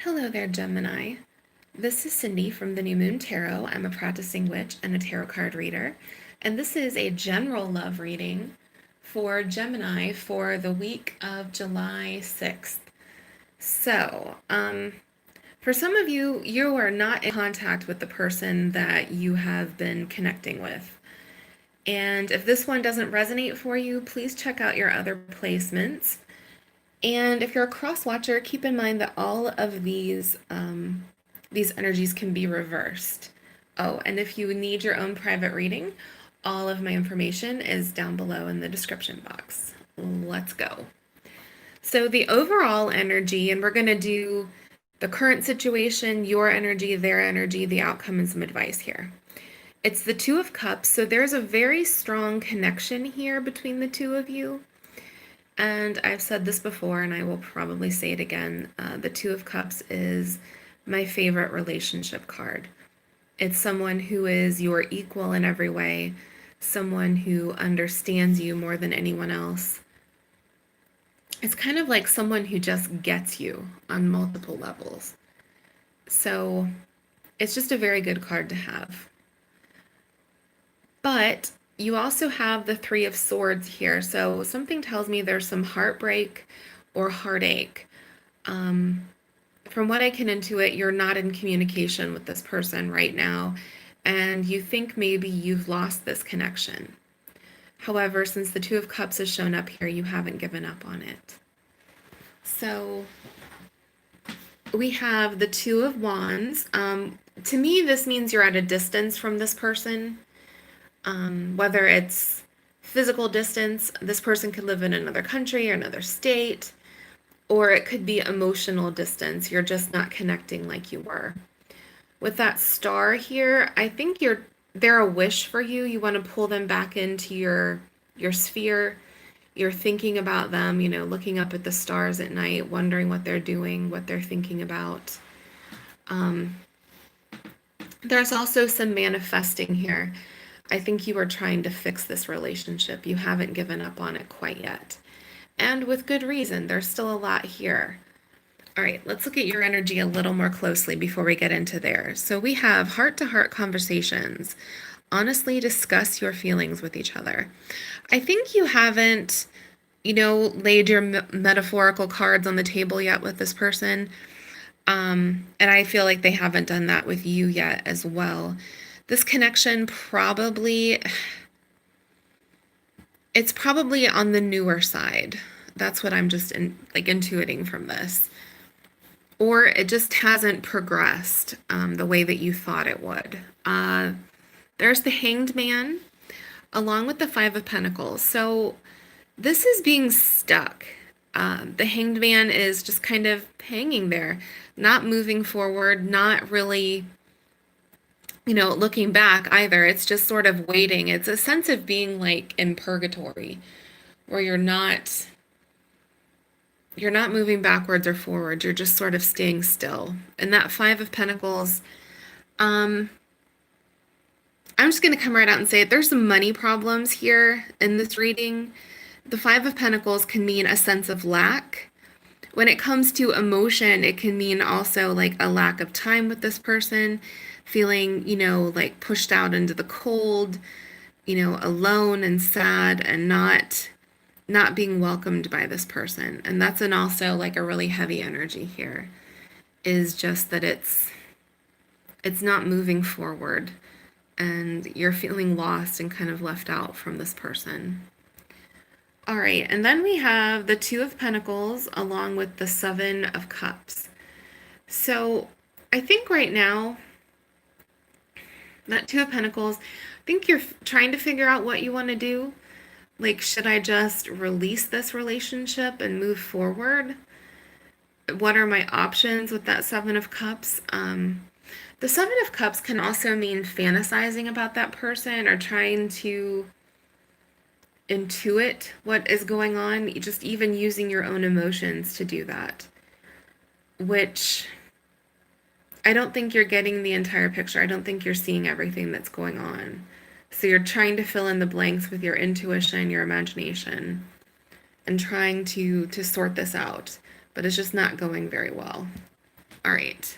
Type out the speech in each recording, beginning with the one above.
Hello there, Gemini. This is Cindy from the New Moon Tarot. I'm a practicing witch and a tarot card reader. And this is a general love reading for Gemini for the week of July 6th. So, for some of you, you are not in contact with the person that you have been connecting with. And if this one doesn't resonate for you, please check out your other placements. And if you're a cross watcher, keep in mind that all of these energies can be reversed. Oh, and if you need your own private reading, all of my information is down below in the description box. Let's go. So the overall energy, and we're going to do the current situation, your energy, their energy, the outcome, and some advice here. It's the Two of Cups, so there's a very strong connection here between the two of you. And I've said this before, and I will probably say it again. The Two of Cups is my favorite relationship card. It's someone who is your equal in every way, someone who understands you more than anyone else. It's kind of like someone who just gets you on multiple levels. So it's just a very good card to have. But you also have the Three of Swords here. So something tells me there's some heartbreak or heartache. From what I can intuit, you're not in communication with this person right now, and you think maybe you've lost this connection. However, since the Two of Cups has shown up here, you haven't given up on it. So we have the Two of Wands. To me, this means you're at a distance from this person. Whether it's physical distance, this person could live in another country or another state, or it could be emotional distance. You're just not connecting like you were. With that star here, I think they're a wish for you. You want to pull them back into your sphere. You're thinking about them, looking up at the stars at night, wondering what they're doing, what they're thinking about. There's also some manifesting here. I think you are trying to fix this relationship. You haven't given up on it quite yet. And with good reason. There's still a lot here. All right, let's look at your energy a little more closely before we get into there. So we have heart-to-heart conversations. Honestly discuss your feelings with each other. I think you haven't, laid your metaphorical cards on the table yet with this person. And I feel like they haven't done that with you yet as well. This connection it's probably on the newer side. That's what I'm just intuiting from this. Or it just hasn't progressed the way that you thought it would. There's the Hanged Man along with the Five of Pentacles. So this is being stuck. The Hanged Man is just kind of hanging there, not moving forward, not really looking back either. It's just sort of waiting. It's a sense of being like in purgatory, where you're not moving backwards or forwards. You're just sort of staying still. And that Five of Pentacles, I'm just going to come right out and say it. There's some money problems here in this reading. The Five of Pentacles can mean a sense of lack. When it comes to emotion, it can mean also like a lack of time with this person, feeling, like pushed out into the cold, alone and sad and not being welcomed by this person. And that's also like a really heavy energy here, is just that it's not moving forward and you're feeling lost and kind of left out from this person. All right, and then we have the Two of Pentacles along with the Seven of Cups. So I think right now, that Two of Pentacles, I think you're trying to figure out what you want to do. Like, should I just release this relationship and move forward? What are my options with that Seven of Cups? The Seven of Cups can also mean fantasizing about that person or trying to intuit what is going on, just even using your own emotions to do that, which I don't think you're getting the entire picture. I don't think you're seeing everything that's going on. So you're trying to fill in the blanks with your intuition, your imagination, and trying to sort this out, but it's just not going very well. All right.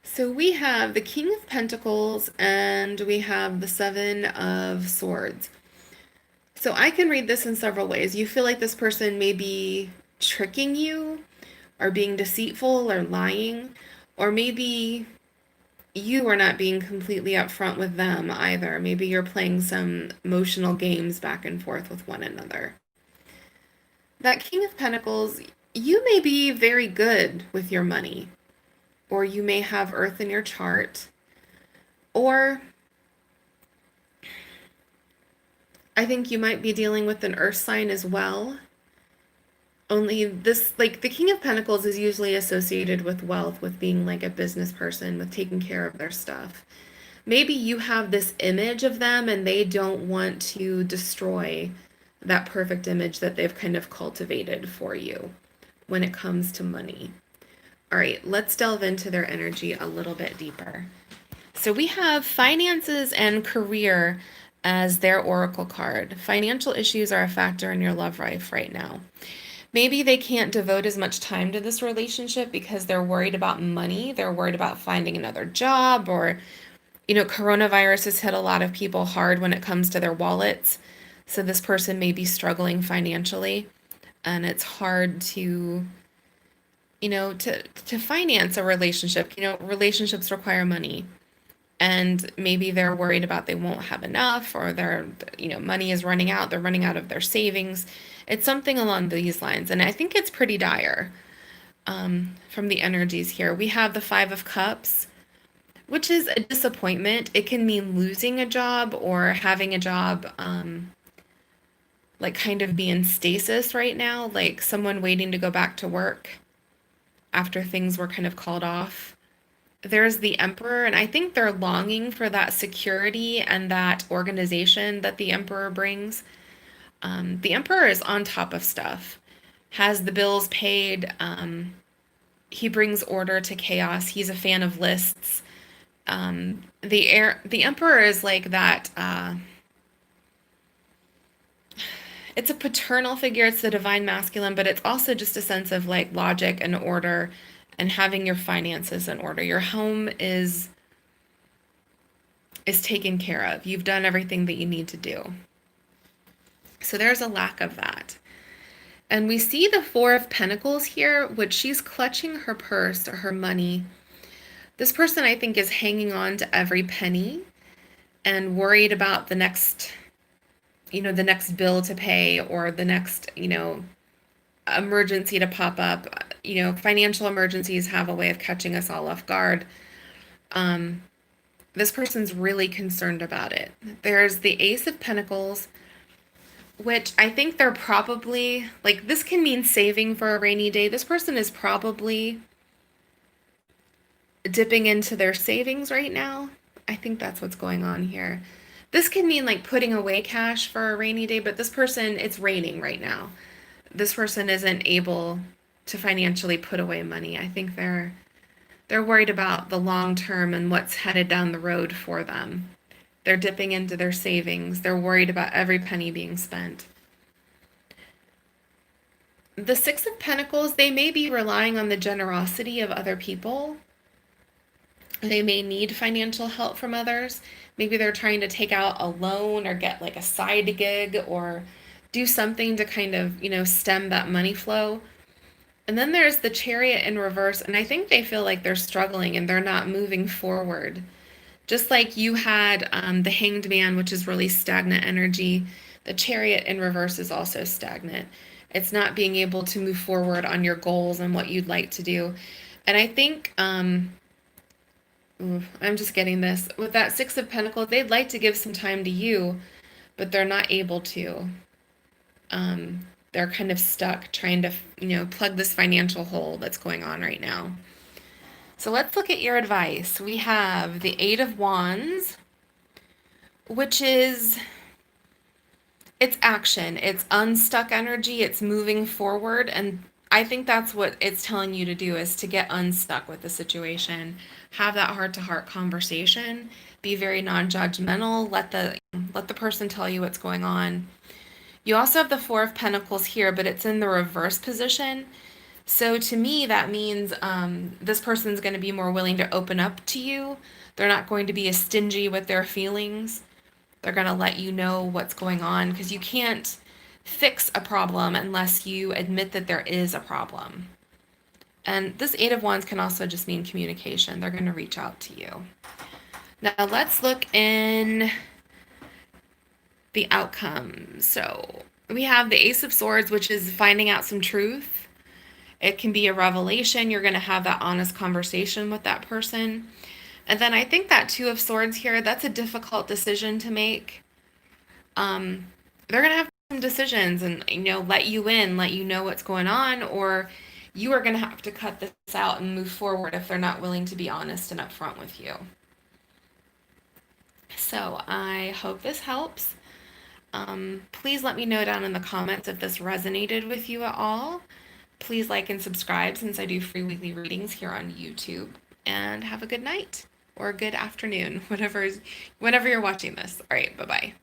So we have the King of Pentacles and we have the Seven of Swords. So I can read this in several ways. You feel like this person may be tricking you or being deceitful or lying, or maybe you are not being completely upfront with them either. Maybe you're playing some emotional games back and forth with one another. That King of Pentacles, you may be very good with your money, or you may have Earth in your chart, or I think you might be dealing with an Earth sign as well. Only this, like the King of Pentacles is usually associated with wealth, with being like a business person, with taking care of their stuff. Maybe you have this image of them and they don't want to destroy that perfect image that they've kind of cultivated for you when it comes to money. All right, let's delve into their energy a little bit deeper. So we have finances and career as their oracle card. Financial issues are a factor in your love life right now. Maybe they can't devote as much time to this relationship because they're worried about money. They're worried about finding another job, or, coronavirus has hit a lot of people hard when it comes to their wallets. So this person may be struggling financially, and it's hard to, to finance a relationship. Relationships require money. And maybe they're worried about they won't have enough, or their, money is running out. They're running out of their savings. It's something along these lines. And I think it's pretty dire from the energies here. We have the Five of Cups, which is a disappointment. It can mean losing a job or having a job like kind of be in stasis right now, like someone waiting to go back to work after things were kind of called off. There's the Emperor, and I think they're longing for that security and that organization that the Emperor brings. The Emperor is on top of stuff, has the bills paid. He brings order to chaos. He's a fan of lists. The Emperor is like that. It's a paternal figure. It's the divine masculine, but it's also just a sense of like logic and order and having your finances in order. Your home is taken care of. You've done everything that you need to do. So there's a lack of that. And we see the Four of Pentacles here, which she's clutching her purse or her money. This person, I think, is hanging on to every penny and worried about the next, the next bill to pay, or the next, emergency to pop up. Financial emergencies have a way of catching us all off guard. This person's really concerned about it. There's the Ace of Pentacles, which I think they're probably, like, this can mean saving for a rainy day. This person is probably dipping into their savings right now. I think that's what's going on here. This can mean like putting away cash for a rainy day, but this person, it's raining right now. This person isn't able to financially put away money. I think they're worried about the long term and what's headed down the road for them. They're dipping into their savings. They're worried about every penny being spent. The Six of Pentacles, they may be relying on the generosity of other people. They may need financial help from others. Maybe they're trying to take out a loan or get like a side gig or do something to kind of, stem that money flow. And then there's the Chariot in reverse, and I think they feel like they're struggling and they're not moving forward. Just like you had the Hanged Man, which is really stagnant energy, the Chariot in reverse is also stagnant. It's not being able to move forward on your goals and what you'd like to do. And I think, I'm just getting this, with that Six of Pentacles, they'd like to give some time to you, but they're not able to. They're kind of stuck trying to, plug this financial hole that's going on right now. So let's look at your advice. We have the Eight of Wands, which is, it's action. It's unstuck energy. It's moving forward. And I think that's what it's telling you to do, is to get unstuck with the situation. Have that heart-to-heart conversation. Be very non-judgmental. Let the person tell you what's going on. You also have the Four of Pentacles here, but it's in the reverse position. So to me, that means this person's going to be more willing to open up to you. They're not going to be as stingy with their feelings. They're going to let you know what's going on because you can't fix a problem unless you admit that there is a problem. And this Eight of Wands can also just mean communication. They're going to reach out to you. Now let's look in the outcome. So we have the Ace of Swords, which is finding out some truth. It can be a revelation. You're going to have that honest conversation with that person. And then I think that Two of Swords here, that's a difficult decision to make. They're going to have some decisions and, let you in, let you know what's going on, or you are going to have to cut this out and move forward if they're not willing to be honest and upfront with you. So I hope this helps. Please let me know down in the comments if this resonated with you at all. Please like and subscribe since I do free weekly readings here on YouTube. And have a good night or a good afternoon, whenever you're watching this. All right, bye-bye.